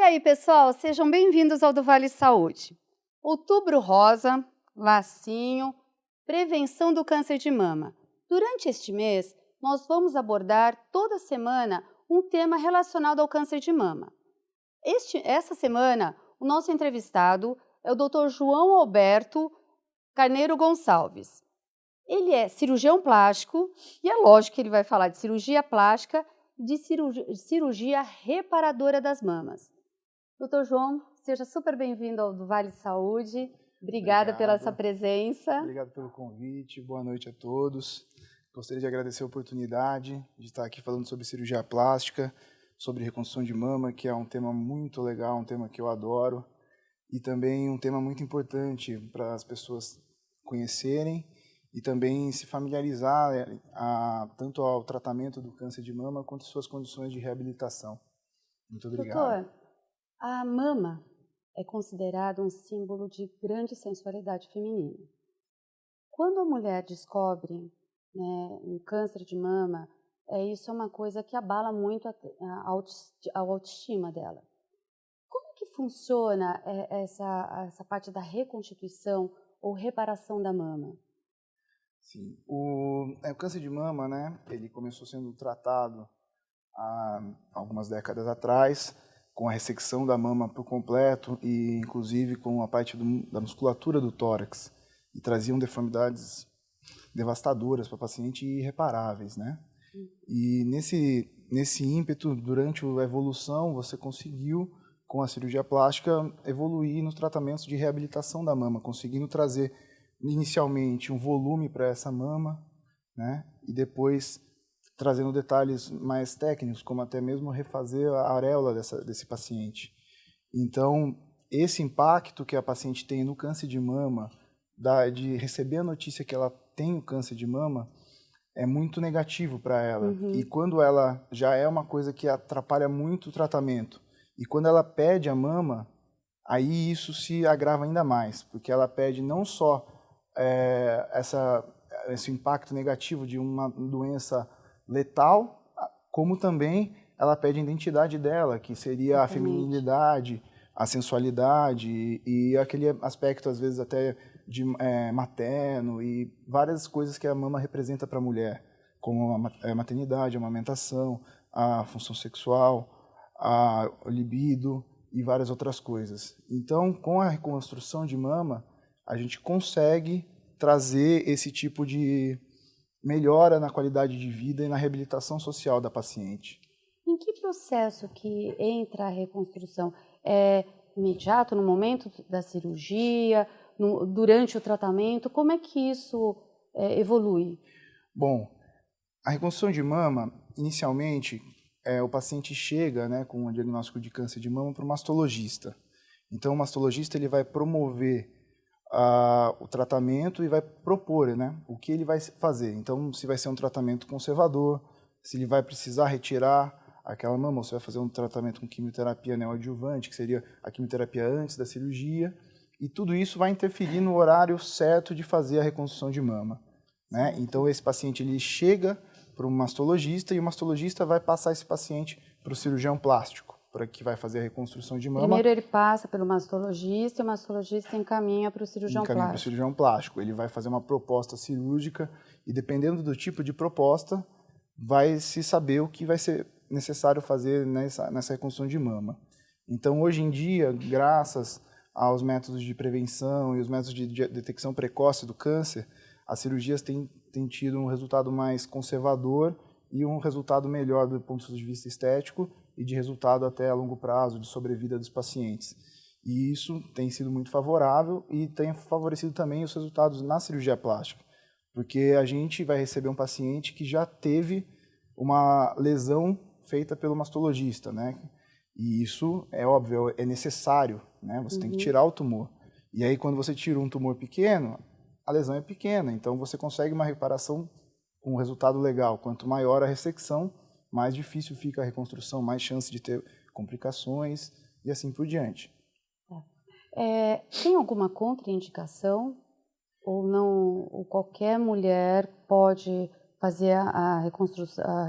aí, pessoal, sejam bem-vindos ao do Vale Saúde. Outubro Rosa, lacinho, prevenção do câncer de mama. Durante este mês, nós vamos abordar toda semana um tema relacionado ao câncer de mama. Essa semana, o nosso entrevistado é o Dr. João Alberto Carneiro Gonçalves. Ele é cirurgião plástico e é lógico que ele vai falar de cirurgia plástica e de cirurgia reparadora das mamas. Doutor João, seja super bem-vindo ao do Vale Saúde. Obrigada pela sua presença. Obrigado pelo convite. Boa noite a todos. Gostaria de agradecer a oportunidade de estar aqui falando sobre cirurgia plástica, sobre reconstrução de mama, que é um tema muito legal, um tema que eu adoro, e também um tema muito importante para as pessoas conhecerem e também se familiarizar tanto ao tratamento do câncer de mama quanto às suas condições de reabilitação. Muito obrigado. Doutor, a mama é considerada um símbolo de grande sensualidade feminina. Quando a mulher descobre, um câncer de mama, isso é uma coisa que abala muito a autoestima dela. Como que funciona essa parte da reconstituição ou reparação da mama? Sim, o câncer de mama, ele começou sendo tratado há algumas décadas atrás, com a ressecção da mama por completo e inclusive com a parte da musculatura do tórax, e traziam deformidades devastadoras para o paciente e irreparáveis, E nesse ímpeto, durante a evolução, você conseguiu, com a cirurgia plástica, evoluir nos tratamentos de reabilitação da mama, conseguindo trazer inicialmente um volume para essa mama, e depois trazendo detalhes mais técnicos, como até mesmo refazer a areola desse paciente. Então, esse impacto que a paciente tem no câncer de mama, de receber a notícia que ela tem o câncer de mama, é muito negativo para ela. E quando ela já é uma coisa que atrapalha muito o tratamento, e quando ela perde a mama, aí isso se agrava ainda mais, porque ela perde não só esse impacto negativo de uma doença letal, como também ela perde a identidade dela, que seria a feminilidade, a sensualidade e aquele aspecto, às vezes, até de materno e várias coisas que a mama representa para a mulher, como a maternidade, a amamentação, a função sexual, a libido e várias outras coisas. Então, com a reconstrução de mama, a gente consegue trazer esse tipo de melhora na qualidade de vida e na reabilitação social da paciente. Em que processo que entra a reconstrução? É imediato, no momento da cirurgia, durante o tratamento? Como é que isso evolui? Bom, a reconstrução de mama, inicialmente, o paciente chega com um diagnóstico de câncer de mama para o mastologista. Então, o mastologista ele vai promover o tratamento e vai propor o que ele vai fazer. Então, se vai ser um tratamento conservador, se ele vai precisar retirar aquela mama, ou se vai fazer um tratamento com quimioterapia neoadjuvante, que seria a quimioterapia antes da cirurgia, e tudo isso vai interferir no horário certo de fazer a reconstrução de mama. Então, esse paciente ele chega para o mastologista e o mastologista vai passar esse paciente para o cirurgião plástico, que vai fazer a reconstrução de mama. Primeiro ele passa pelo mastologista e o mastologista encaminha para o cirurgião plástico. Encaminha para o cirurgião plástico. Ele vai fazer uma proposta cirúrgica e, dependendo do tipo de proposta, vai se saber o que vai ser necessário fazer nessa reconstrução de mama. Então, hoje em dia, graças aos métodos de prevenção e os métodos de detecção precoce do câncer, as cirurgias têm tido um resultado mais conservador e um resultado melhor do ponto de vista estético e de resultado até a longo prazo, de sobrevida dos pacientes. E isso tem sido muito favorável e tem favorecido também os resultados na cirurgia plástica, porque a gente vai receber um paciente que já teve uma lesão feita pelo mastologista, E isso, é óbvio, é necessário, Você tem que tirar o tumor. E aí, quando você tira um tumor pequeno, a lesão é pequena, então você consegue uma reparação com um resultado legal. Quanto maior a ressecção, mais difícil fica a reconstrução, mais chance de ter complicações e assim por diante. Tem alguma contraindicação ou não? Ou qualquer mulher pode fazer a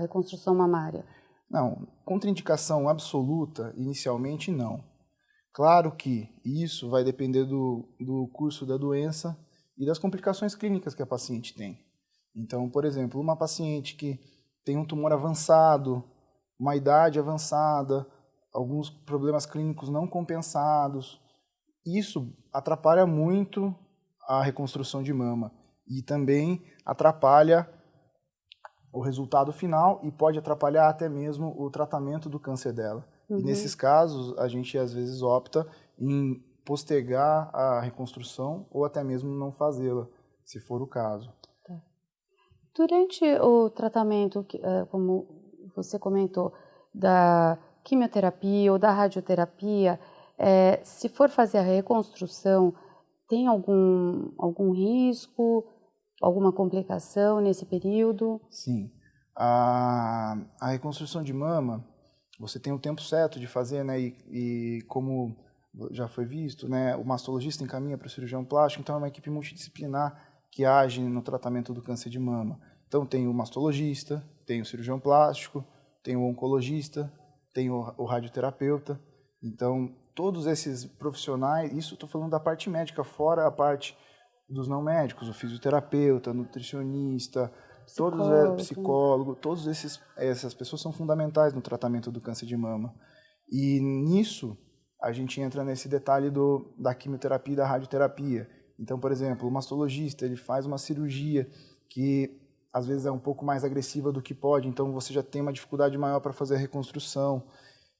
reconstrução mamária? Não, contraindicação absoluta, inicialmente não. Claro que isso vai depender do curso da doença e das complicações clínicas que a paciente tem. Então, por exemplo, uma paciente que tem um tumor avançado, uma idade avançada, alguns problemas clínicos não compensados, isso atrapalha muito a reconstrução de mama e também atrapalha o resultado final e pode atrapalhar até mesmo o tratamento do câncer dela. E nesses casos, a gente às vezes opta em postergar a reconstrução ou até mesmo não fazê-la, se for o caso. Durante o tratamento, como você comentou, da quimioterapia ou da radioterapia, se for fazer a reconstrução, tem algum risco, alguma complicação nesse período? Sim. A reconstrução de mama, você tem o tempo certo de fazer, né? E como já foi visto, né? O mastologista encaminha para o cirurgião plástico, então é uma equipe multidisciplinar que age no tratamento do câncer de mama. Então tem o mastologista, tem o cirurgião plástico, tem o oncologista, tem o radioterapeuta. Então todos esses profissionais, isso estou falando da parte médica, fora a parte dos não médicos, o fisioterapeuta, nutricionista, psicólogo, todos essas pessoas são fundamentais no tratamento do câncer de mama. E nisso a gente entra nesse detalhe da quimioterapia e da radioterapia. Então, por exemplo, o mastologista, ele faz uma cirurgia que às vezes é um pouco mais agressiva do que pode, então você já tem uma dificuldade maior para fazer a reconstrução.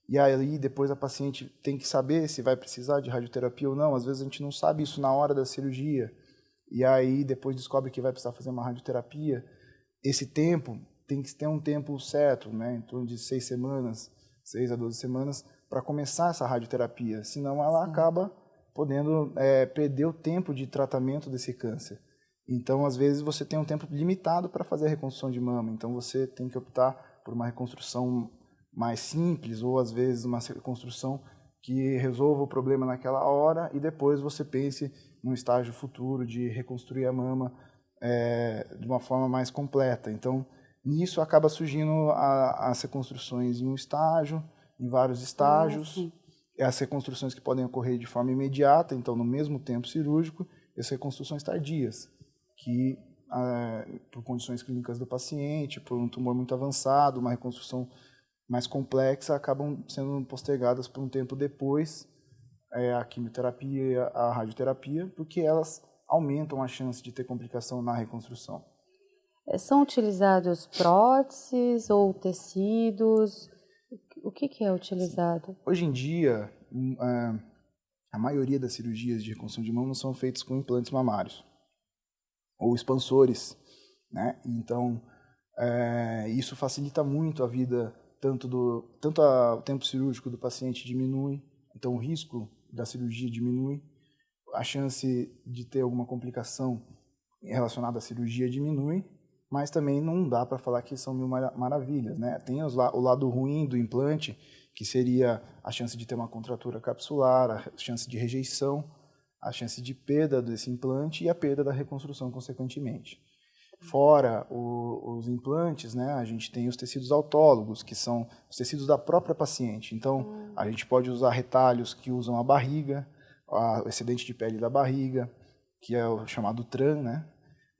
E aí depois a paciente tem que saber se vai precisar de radioterapia ou não. Às vezes a gente não sabe isso na hora da cirurgia. E aí depois descobre que vai precisar fazer uma radioterapia. Esse tempo tem que ter um tempo certo, né, em torno de 6 semanas, 6 a 12 semanas, para começar essa radioterapia. Senão ela acaba podendo perder o tempo de tratamento desse câncer. Então, às vezes, você tem um tempo limitado para fazer a reconstrução de mama. Então, você tem que optar por uma reconstrução mais simples ou, às vezes, uma reconstrução que resolva o problema naquela hora e depois você pense num estágio futuro de reconstruir a mama de uma forma mais completa. Então, nisso acaba surgindo as reconstruções em um estágio, em vários estágios, as reconstruções que podem ocorrer de forma imediata, então no mesmo tempo cirúrgico, e as reconstruções tardias, que por condições clínicas do paciente, por um tumor muito avançado, uma reconstrução mais complexa, acabam sendo postergadas por um tempo depois, a quimioterapia e a radioterapia, porque elas aumentam a chance de ter complicação na reconstrução. São utilizados próteses ou tecidos? O que é utilizado? Sim. Hoje em dia, a maioria das cirurgias de reconstrução de mama são feitas com implantes mamários ou expansores, né? Então, isso facilita muito a vida, tanto o tempo cirúrgico do paciente diminui, então o risco da cirurgia diminui, a chance de ter alguma complicação relacionada à cirurgia diminui, mas também não dá para falar que são mil maravilhas, né? Tem o lado ruim do implante, que seria a chance de ter uma contratura capsular, a chance de rejeição, a chance de perda desse implante e a perda da reconstrução, consequentemente. Fora os implantes, né, a gente tem os tecidos autólogos, que são os tecidos da própria paciente. Então, a gente pode usar retalhos que usam a barriga, o excedente de pele da barriga, que é o chamado TRAN, né?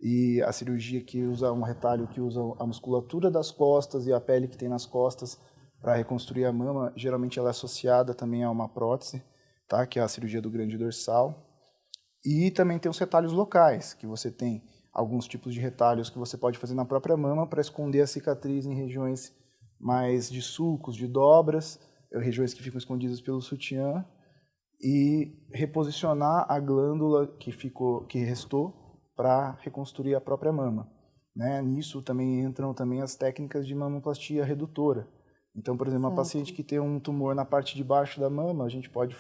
E a cirurgia que usa um retalho que usa a musculatura das costas e a pele que tem nas costas para reconstruir a mama, geralmente ela é associada também a uma prótese, tá? Que é a cirurgia do grande dorsal. E também tem os retalhos locais, que você tem alguns tipos de retalhos que você pode fazer na própria mama para esconder a cicatriz em regiões mais de sulcos, de dobras, regiões que ficam escondidas pelo sutiã, e reposicionar a glândula que restou para reconstruir a própria mama, né? Nisso também entram também as técnicas de mamoplastia redutora. Então, por exemplo, uma paciente que tem um tumor na parte de baixo da mama, a gente pode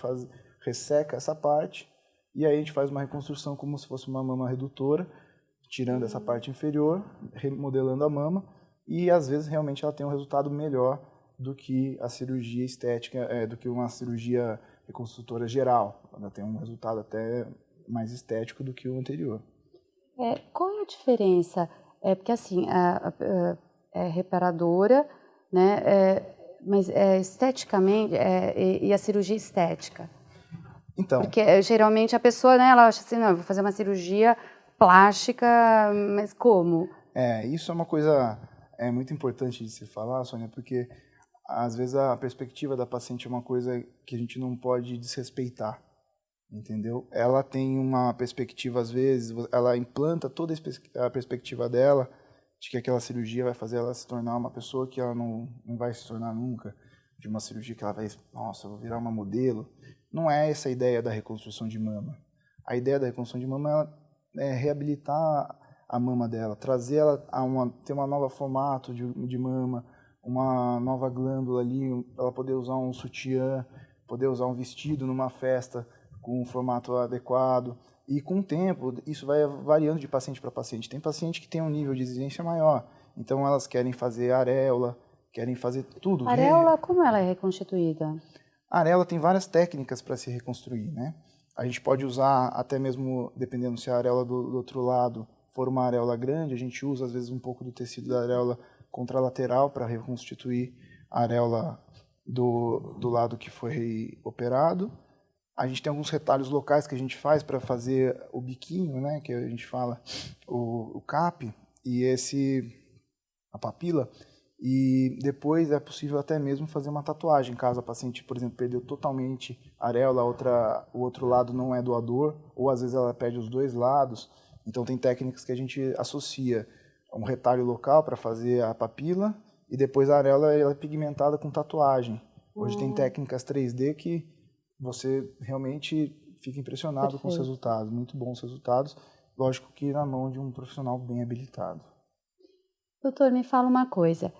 resseca essa parte e aí a gente faz uma reconstrução como se fosse uma mama redutora, tirando essa parte inferior, remodelando a mama, e às vezes realmente ela tem um resultado melhor do que a cirurgia estética, do que uma cirurgia reconstrutora geral. Ela tem um resultado até mais estético do que o anterior. Qual é a diferença? Porque assim, é reparadora, né? Mas esteticamente, e a cirurgia estética? Então, porque geralmente a pessoa, né, ela acha assim, não, eu vou fazer uma cirurgia plástica, mas como? isso é uma coisa muito importante de se falar, Sônia, porque às vezes a perspectiva da paciente é uma coisa que a gente não pode desrespeitar, entendeu? Ela tem uma perspectiva, às vezes, ela implanta toda a perspectiva dela de que aquela cirurgia vai fazer ela se tornar uma pessoa que ela não vai se tornar nunca, de uma cirurgia que ela vai, nossa, eu vou virar uma modelo. Não é essa a ideia da reconstrução de mama. A ideia da reconstrução de mama é reabilitar a mama dela, trazer ela ter um novo formato de mama, uma nova glândula ali, ela poder usar um sutiã, poder usar um vestido numa festa com um formato adequado. E com o tempo, isso vai variando de paciente para paciente. Tem paciente que tem um nível de exigência maior, então elas querem fazer areola, querem fazer tudo. A areola, como ela é reconstituída? A areola tem várias técnicas para se reconstruir, né? A gente pode usar até mesmo, dependendo se a areola do outro lado for uma areola grande, a gente usa às vezes um pouco do tecido da areola contralateral para reconstituir a areola do lado que foi operado. A gente tem alguns retalhos locais que a gente faz para fazer o biquinho, né, que a gente fala o CAP e a papila. E depois é possível até mesmo fazer uma tatuagem, caso a paciente, por exemplo, perdeu totalmente a areola, o outro lado não é doador, ou às vezes ela perde os dois lados. Então tem técnicas que a gente associa um retalho local para fazer a papila e depois a areola ela é pigmentada com tatuagem. Hoje tem técnicas 3D que você realmente fica impressionado com os resultados, muito bons resultados, lógico que na mão de um profissional bem habilitado. Doutor, me fala uma coisa.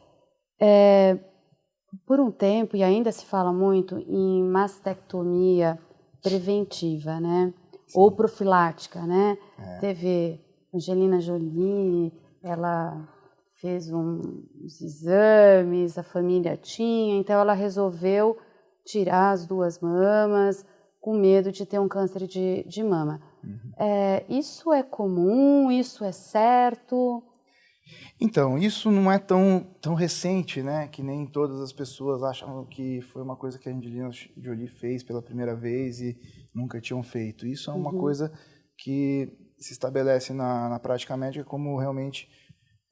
Por um tempo, e ainda se fala muito em mastectomia preventiva, né? Sim. Ou profilática, né? Teve Angelina Jolie, ela fez uns exames, a família tinha, então ela resolveu tirar as duas mamas com medo de ter um câncer de mama. Uhum. Isso é comum? Isso é certo? Então, isso não é tão recente, né? Que nem todas as pessoas acham que foi uma coisa que a Angelina Jolie fez pela primeira vez e nunca tinham feito. Isso é uma coisa que se estabelece na prática médica como realmente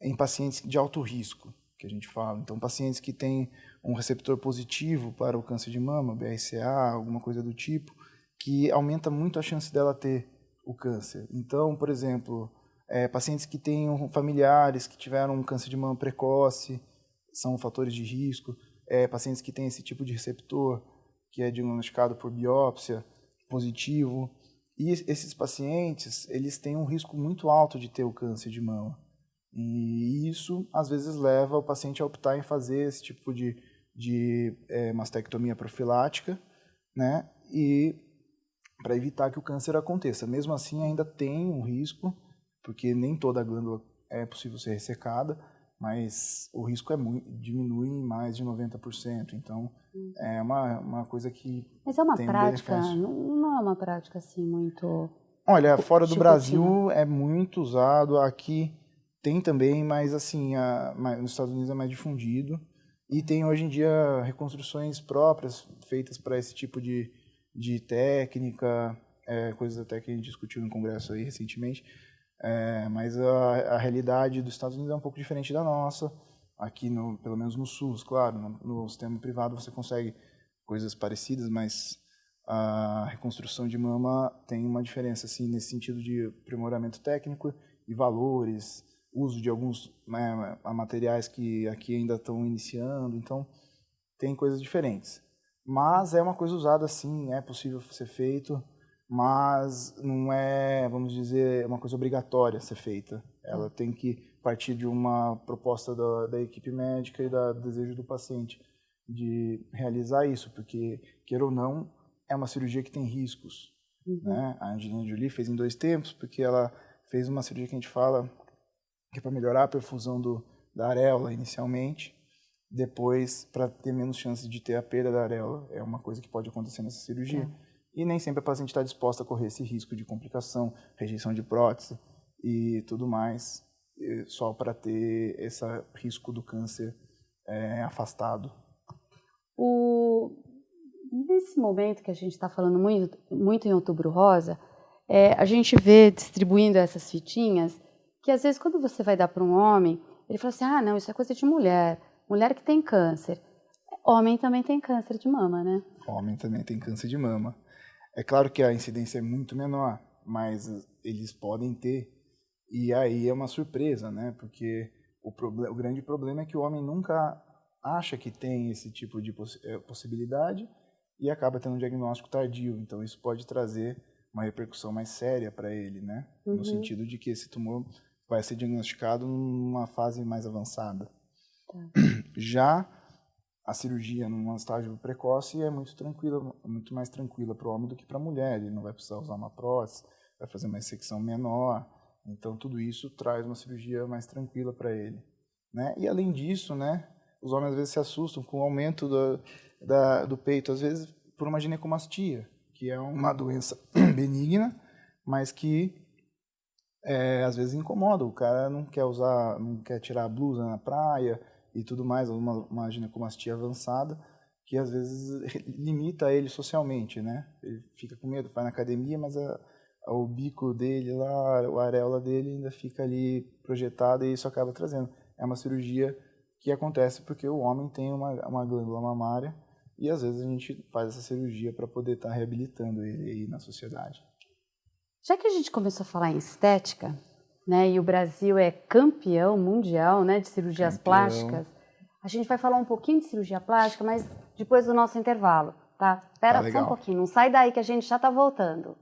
em pacientes de alto risco, que a gente fala. Então, pacientes que têm um receptor positivo para o câncer de mama, BRCA, alguma coisa do tipo, que aumenta muito a chance dela ter o câncer. Então, por exemplo, pacientes que têm familiares que tiveram um câncer de mama precoce, são fatores de risco. Pacientes que têm esse tipo de receptor, que é diagnosticado por biópsia, positivo. E esses pacientes, eles têm um risco muito alto de ter o câncer de mama. E isso, às vezes, leva o paciente a optar em fazer esse tipo de mastectomia profilática, né? E para evitar que o câncer aconteça. Mesmo assim, ainda tem um risco, porque nem toda a glândula é possível ser ressecada, mas o risco diminui em mais de 90%. Então, é uma coisa que Mas é uma tem prática, benefício. não é uma prática assim muito... Olha, fora do Brasil é muito usado, aqui tem também, mas assim, nos Estados Unidos é mais difundido. E tem hoje em dia reconstruções próprias feitas para esse tipo de técnica, coisas até que a gente discutiu no congresso aí recentemente. Mas a realidade dos Estados Unidos é um pouco diferente da nossa. Aqui, pelo menos no SUS, claro, no sistema privado você consegue coisas parecidas, mas a reconstrução de mama tem uma diferença assim, nesse sentido de aprimoramento técnico e valores, uso de alguns materiais que aqui ainda estão iniciando, então tem coisas diferentes. Mas é uma coisa usada sim, é possível ser feito, mas não é, vamos dizer, uma coisa obrigatória a ser feita. Ela tem que partir de uma proposta da equipe médica e do desejo do paciente de realizar isso, porque, queira ou não, é uma cirurgia que tem riscos. Né? A Angelina Jolie fez em 2 tempos, porque ela fez uma cirurgia que a gente fala que é para melhorar a perfusão da areola inicialmente, depois para ter menos chance de ter a perda da areola. É uma coisa que pode acontecer nessa cirurgia. E nem sempre a paciente está disposta a correr esse risco de complicação, rejeição de prótese e tudo mais, só para ter esse risco do câncer afastado. nesse momento que a gente está falando muito em Outubro Rosa, a gente vê distribuindo essas fitinhas, que às vezes quando você vai dar para um homem, ele fala assim, ah, não, isso é coisa de mulher, mulher que tem câncer. Homem também tem câncer de mama, né? Homem também tem câncer de mama. É claro que a incidência é muito menor, mas eles podem ter, e aí é uma surpresa, né? Porque o grande problema é que o homem nunca acha que tem esse tipo de possibilidade e acaba tendo um diagnóstico tardio. Então isso pode trazer uma repercussão mais séria para ele, né? No sentido de que esse tumor vai ser diagnosticado numa fase mais avançada. Tá. Já a cirurgia num estágio precoce é muito tranquila, muito mais tranquila para o homem do que para a mulher. Ele não vai precisar usar uma prótese, vai fazer uma ressecção menor. Então tudo isso traz uma cirurgia mais tranquila para ele, né? E além disso, né, os homens às vezes se assustam com o aumento do peito, às vezes por uma ginecomastia, que é uma doença benigna, mas que às vezes incomoda. O cara não quer tirar a blusa na praia e tudo mais, uma ginecomastia avançada, que às vezes limita ele socialmente, né? Ele fica com medo, vai na academia, mas o bico dele lá, a areola dele ainda fica ali projetada e isso acaba trazendo. É uma cirurgia que acontece porque o homem tem uma glândula mamária e às vezes a gente faz essa cirurgia para poder estar reabilitando ele aí na sociedade. Já que a gente começou a falar em estética, né, e o Brasil é campeão mundial, né, de cirurgias plásticas, a gente vai falar um pouquinho de cirurgia plástica, mas depois do nosso intervalo, tá? Espera só um pouquinho, não sai daí que a gente já está voltando.